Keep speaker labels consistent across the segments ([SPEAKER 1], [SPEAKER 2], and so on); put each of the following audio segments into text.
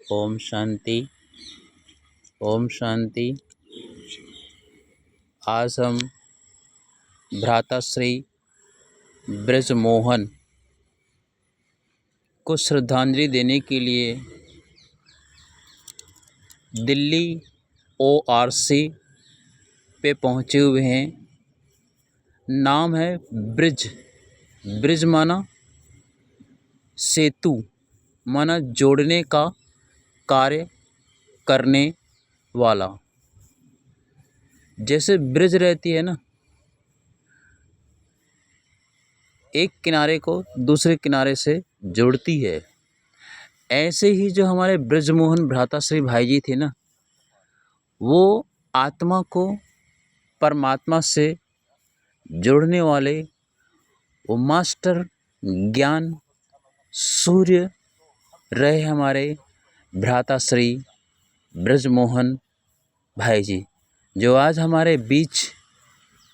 [SPEAKER 1] ओम शांति। ओम शांति। आज हम भ्राताश्री ब्रजमोहन को श्रद्धांजलि देने के लिए दिल्ली ओआरसी पे पहुँचे हुए हैं। नाम है ब्रिज। ब्रिज माना सेतु, माना जोड़ने का कार्य करने वाला। जैसे ब्रिज रहती है ना, एक किनारे को दूसरे किनारे से जोड़ती है, ऐसे ही जो हमारे ब्रजमोहन भ्राताश्री भाई जी थे ना, वो आत्मा को परमात्मा से जोड़ने वाले वो मास्टर ज्ञान सूर्य रहे हमारे भ्राताश्री ब्रजमोहन भाई जी, जो आज हमारे बीच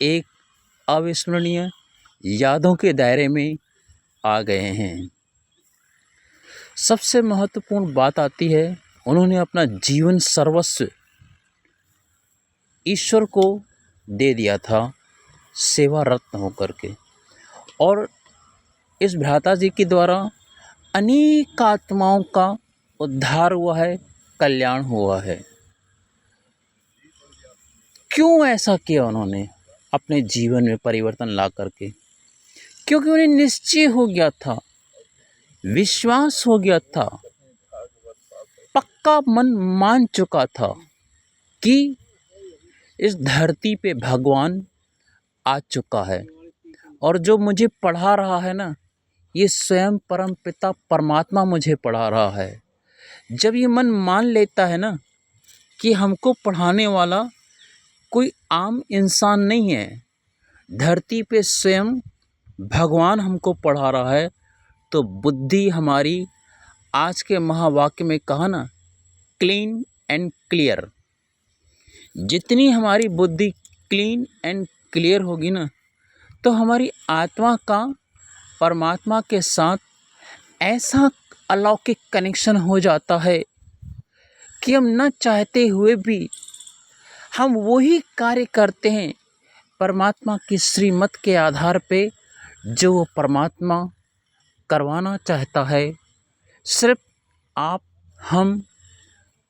[SPEAKER 1] एक अविस्मरणीय यादों के दायरे में आ गए हैं। सबसे महत्वपूर्ण बात आती है, उन्होंने अपना जीवन सर्वस्व ईश्वर को दे दिया था, सेवा रत्न होकर के। और इस भ्राता जी के द्वारा अनेक आत्माओं का उद्धार हुआ है, कल्याण हुआ है। क्यों ऐसा किया उन्होंने अपने जीवन में परिवर्तन ला करके? क्योंकि उन्हें निश्चय हो गया था, विश्वास हो गया था, पक्का मन मान चुका था कि इस धरती पे भगवान आ चुका है और जो मुझे पढ़ा रहा है ना, ये स्वयं परम पिता परमात्मा मुझे पढ़ा रहा है। जब ये मन मान लेता है ना कि हमको पढ़ाने वाला कोई आम इंसान नहीं है, धरती पे स्वयं भगवान हमको पढ़ा रहा है, तो बुद्धि हमारी, आज के महावाक्य में कहा ना, क्लीन एंड क्लियर। जितनी हमारी बुद्धि क्लीन एंड क्लियर होगी ना, तो हमारी आत्मा का परमात्मा के साथ ऐसा अलौकिक कनेक्शन हो जाता है कि हम न चाहते हुए भी हम वही कार्य करते हैं परमात्मा की श्रीमत के आधार पे, जो वो परमात्मा करवाना चाहता है। सिर्फ आप हम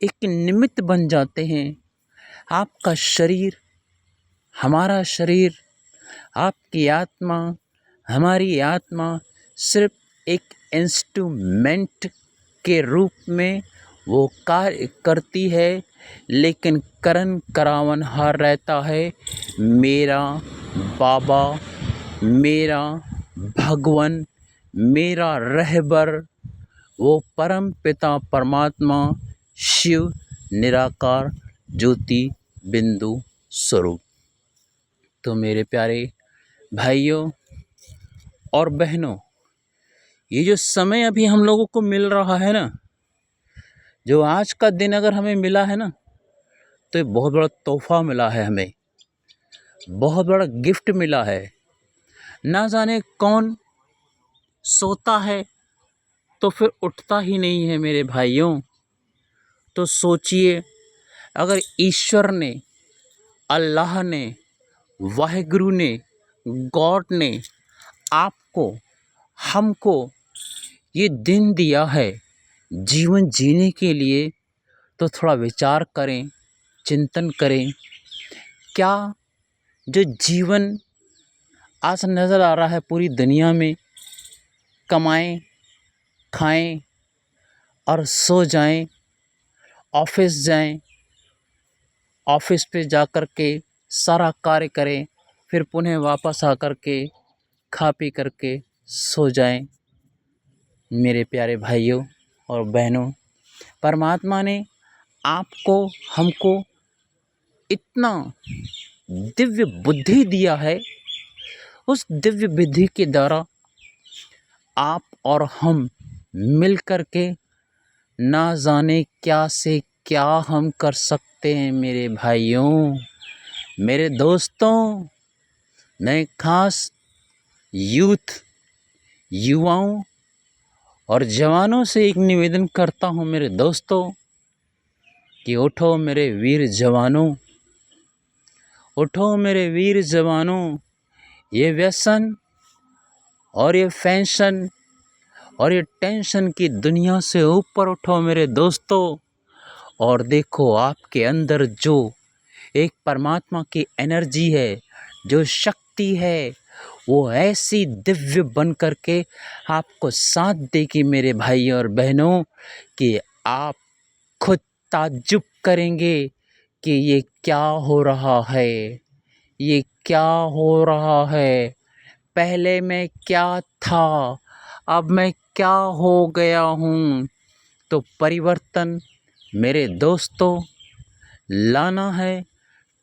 [SPEAKER 1] एक निमित्त बन जाते हैं। आपका शरीर, हमारा शरीर, आपकी आत्मा, हमारी आत्मा सिर्फ एक इंस्ट्रूमेंट के रूप में वो कार्य करती है, लेकिन करन करावनहार रहता है मेरा बाबा, मेरा भगवान, मेरा रहबर, वो परम पिता परमात्मा शिव निराकार ज्योति बिंदु स्वरूप। तो मेरे प्यारे भाइयों और बहनों, ये जो समय अभी हम लोगों को मिल रहा है ना, जो आज का दिन अगर हमें मिला है ना, तो ये बहुत बड़ा तोहफा मिला है, हमें बहुत बड़ा गिफ्ट मिला है। ना जाने कौन सोता है तो फिर उठता ही नहीं है मेरे भाइयों। तो सोचिए, अगर ईश्वर ने, अल्लाह ने, वाहिगुरु ने, गॉड ने आपको, हमको ये दिन दिया है जीवन जीने के लिए, तो थोड़ा विचार करें, चिंतन करें। क्या जो जीवन आज नज़र आ रहा है पूरी दुनिया में, कमाएं, खाएं और सो जाएं, ऑफिस जाएं, ऑफिस पे जा कर के सारा कार्य करें, फिर पुनः वापस आकर के खा पी करके सो जाएं। मेरे प्यारे भाइयों और बहनों, परमात्मा ने आपको, हमको इतना दिव्य बुद्धि दिया है। उस दिव्य बुद्धि के द्वारा आप और हम मिल कर के ना जाने क्या से क्या हम कर सकते हैं। मेरे भाइयों, मेरे दोस्तों, मैं खास युवाओं और जवानों से एक निवेदन करता हूँ मेरे दोस्तों कि उठो मेरे वीर जवानों, उठो मेरे वीर जवानों, ये व्यसन और ये फैशन और ये टेंशन की दुनिया से ऊपर उठो मेरे दोस्तों, और देखो आपके अंदर जो एक परमात्मा की एनर्जी है, जो शक्ति है, वो ऐसी दिव्य बन कर के आपको साथ देगी मेरे भाई और बहनों कि आप खुद ताज्जुब करेंगे कि ये क्या हो रहा है, ये क्या हो रहा है, पहले मैं क्या था, अब मैं क्या हो गया हूँ। तो परिवर्तन मेरे दोस्तों लाना है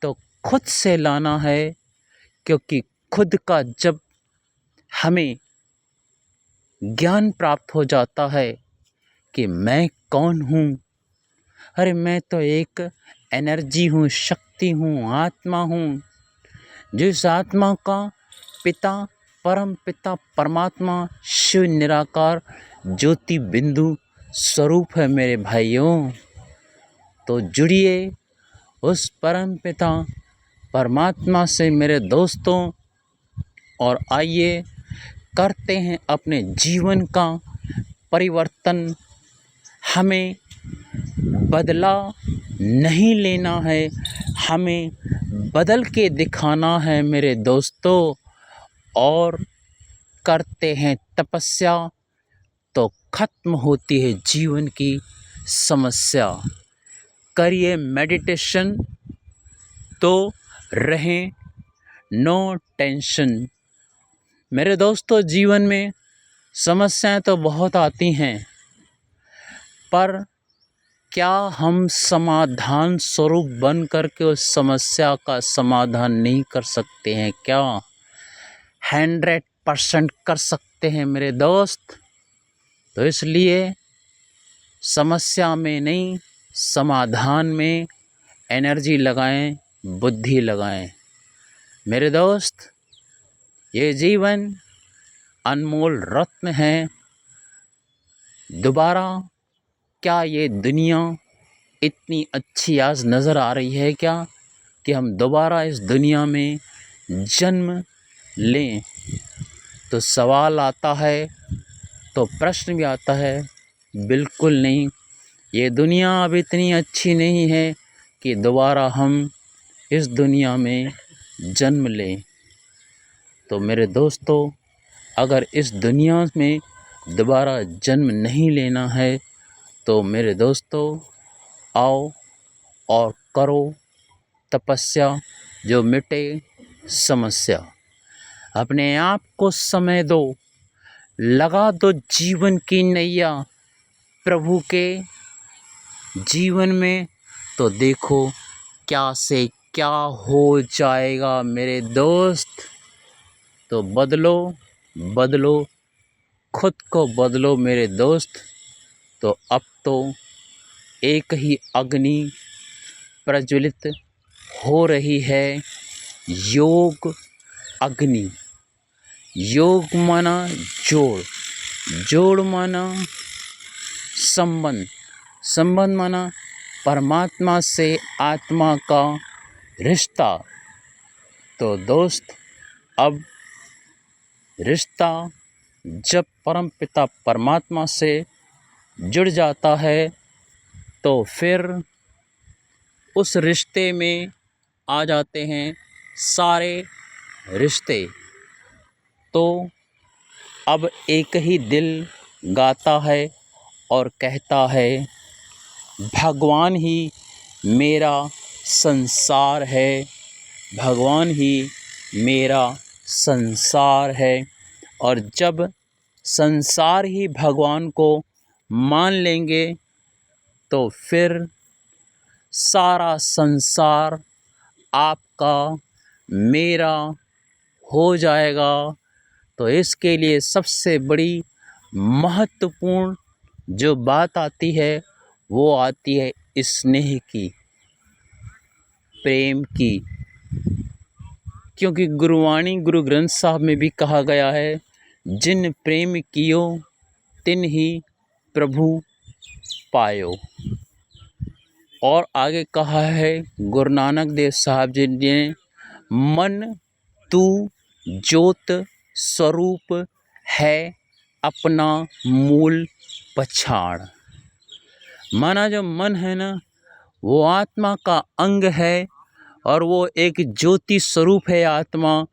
[SPEAKER 1] तो खुद से लाना है, क्योंकि खुद का जब हमें ज्ञान प्राप्त हो जाता है कि मैं कौन हूँ, अरे मैं तो एक एनर्जी हूँ, शक्ति हूँ, आत्मा हूँ, जिस आत्मा का पिता परम पिता परमात्मा शिव निराकार ज्योति बिंदु स्वरूप है मेरे भाइयों। तो जुड़िए उस परम पिता परमात्मा से मेरे दोस्तों, और आइए करते हैं अपने जीवन का परिवर्तन। हमें बदला नहीं लेना है, हमें बदल के दिखाना है मेरे दोस्तों। और करते हैं तपस्या तो खत्म होती है जीवन की समस्या। करिए मेडिटेशन तो रहें नो टेंशन। मेरे दोस्तों जीवन में समस्याएं तो बहुत आती हैं, पर क्या हम समाधान स्वरूप बन कर के उस समस्या का समाधान नहीं कर सकते हैं क्या? 100% कर सकते हैं मेरे दोस्त। तो इसलिए समस्या में नहीं, समाधान में एनर्जी लगाएं, बुद्धि लगाएं मेरे दोस्त। ये जीवन अनमोल रत्न है। दोबारा क्या ये दुनिया इतनी अच्छी आज नज़र आ रही है क्या कि हम दोबारा इस दुनिया में जन्म लें? तो सवाल आता है, तो प्रश्न भी आता है, बिल्कुल नहीं, ये दुनिया अब इतनी अच्छी नहीं है कि दोबारा हम इस दुनिया में जन्म लें। तो मेरे दोस्तों, अगर इस दुनिया में दोबारा जन्म नहीं लेना है तो मेरे दोस्तों आओ और करो तपस्या, जो मिटे समस्या। अपने आप को समय दो, लगा दो जीवन की नैया प्रभु के जीवन में, तो देखो क्या से क्या हो जाएगा मेरे दोस्त। तो बदलो बदलो, खुद को बदलो मेरे दोस्त। तो अब तो एक ही अग्नि प्रज्वलित हो रही है, योग अग्नि। योग माना जोड़, जोड़ माना संबंध, संबंध माना परमात्मा से आत्मा का रिश्ता। तो दोस्त, अब रिश्ता जब परम पिता परमात्मा से जुड़ जाता है तो फिर उस रिश्ते में आ जाते हैं सारे रिश्ते। तो अब एक ही दिल गाता है और कहता है, भगवान ही मेरा संसार है, भगवान ही मेरा संसार है। और जब संसार ही भगवान को मान लेंगे तो फिर सारा संसार आपका मेरा हो जाएगा। तो इसके लिए सबसे बड़ी महत्वपूर्ण जो बात आती है वो आती है स्नेह की, प्रेम की। क्योंकि गुरुवाणी गुरु ग्रंथ साहब में भी कहा गया है, जिन प्रेम कियो तिन ही प्रभु पायो। और आगे कहा है गुरु नानक देव साहब जी ने, मन तू ज्योत स्वरूप है अपना मूल पछाड़। माना जो मन है ना, वो आत्मा का अंग है और वो एक ज्योति स्वरूप है आत्मा।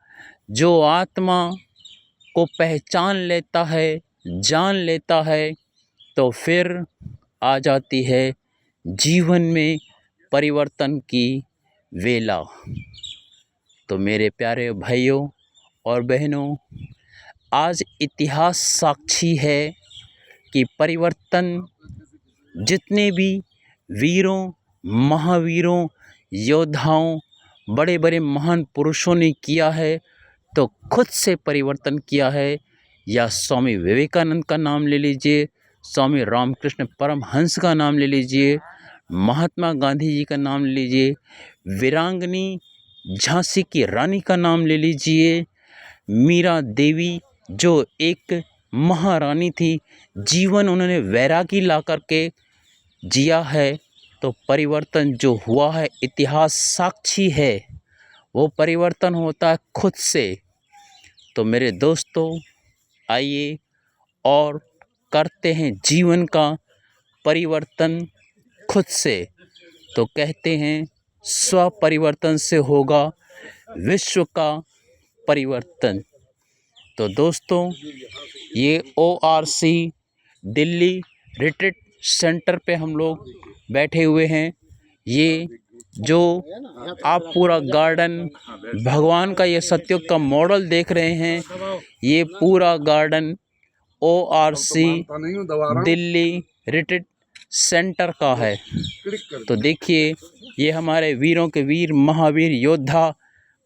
[SPEAKER 1] जो आत्मा को पहचान लेता है, जान लेता है, तो फिर आ जाती है जीवन में परिवर्तन की वेला। तो मेरे प्यारे भाइयों और बहनों, आज इतिहास साक्षी है कि परिवर्तन जितने भी वीरों, महावीरों, योद्धाओं, बड़े बड़े महान पुरुषों ने किया है, तो खुद से परिवर्तन किया है। या स्वामी विवेकानंद का नाम ले लीजिए, स्वामी रामकृष्ण परमहंस का नाम ले लीजिए, महात्मा गांधी जी का नाम ले लीजिए, वीरांगनी झांसी की रानी का नाम ले लीजिए, मीरा देवी जो एक महारानी थी, जीवन उन्होंने वैरागी ला करके जिया है। तो परिवर्तन जो हुआ है, इतिहास साक्षी है, वो परिवर्तन होता है खुद से। तो मेरे दोस्तों, आइए और करते हैं जीवन का परिवर्तन खुद से। तो कहते हैं स्व परिवर्तन से होगा विश्व का परिवर्तन। तो दोस्तों, ये ORC दिल्ली रिट्रीट सेंटर पे हम लोग बैठे हुए हैं। ये जो आप पूरा गार्डन, भगवान का ये सतयुग का मॉडल देख रहे हैं, ये पूरा garden ORC Delhi retreat centre का है। तो देखिए, ये हमारे वीरों के वीर, महावीर योद्धा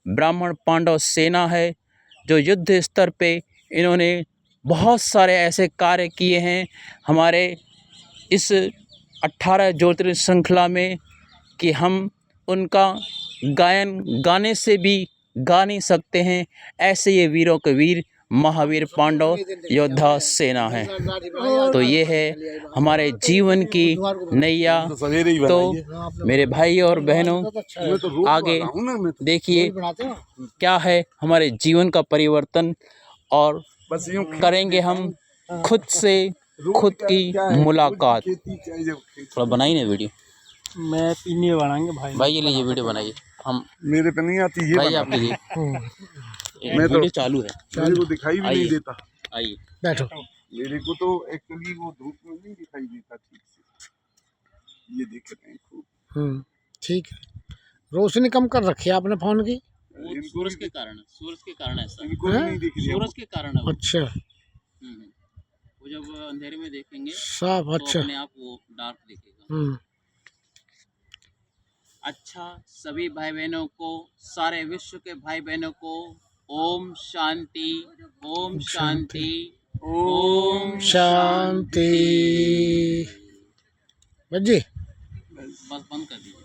[SPEAKER 1] ब्राह्मण पांडव सेना है, जो युद्ध स्तर पे इन्होंने बहुत सारे ऐसे कार्य किए हैं हमारे इस 18 ज्योतिर्लिंग श्रृंखला में कि हम उनका गायन गाने से भी गा नहीं सकते हैं। ऐसे ये वीरों के वीर, महावीर पांडव योद्धा सेना है। तो ये है हमारे जीवन की नैया। तो मेरे भाई और बहनों, आगे देखिए क्या है हमारे जीवन का परिवर्तन, और करेंगे हम खुद से खुद की मुलाकात। थोड़ा बनाइए ना वीडियो।
[SPEAKER 2] मैं पीने बनाएंगे
[SPEAKER 1] भाई ये लीजिए वीडियो बनाइए। हम
[SPEAKER 2] मेरे पे नहीं आती है
[SPEAKER 1] भाई, आप लीजिए,
[SPEAKER 2] मैं तो
[SPEAKER 1] वीडियो चालू है,
[SPEAKER 2] मेरे को दिखाई भी नहीं देता।
[SPEAKER 1] आइए
[SPEAKER 3] बैठो।
[SPEAKER 2] मेरे को तो एक्चुअली वो धूप में नहीं दिखाई देता ठीक से। ये देख रहे हैं खूब।
[SPEAKER 3] ठीक है। रोशनी कम कर रखी है आपने फोन की।
[SPEAKER 1] वो सूरज के कारण ऐसा,
[SPEAKER 2] इनको भी नहीं दिख रही है।
[SPEAKER 1] सूरज के कारण है वो।
[SPEAKER 3] अच्छा,
[SPEAKER 1] वो जब अंधेरे में देखेंगे
[SPEAKER 3] साफ।
[SPEAKER 1] तो
[SPEAKER 3] अच्छा।
[SPEAKER 1] अपने आप वो डार्क दिखेगा। अच्छा, सभी भाई बहनों को, सारे विश्व के भाई बहनों को ओम शांति, ओम शांति, ओम
[SPEAKER 3] शांति। बज्जी
[SPEAKER 1] बस बंद कर दीजिए।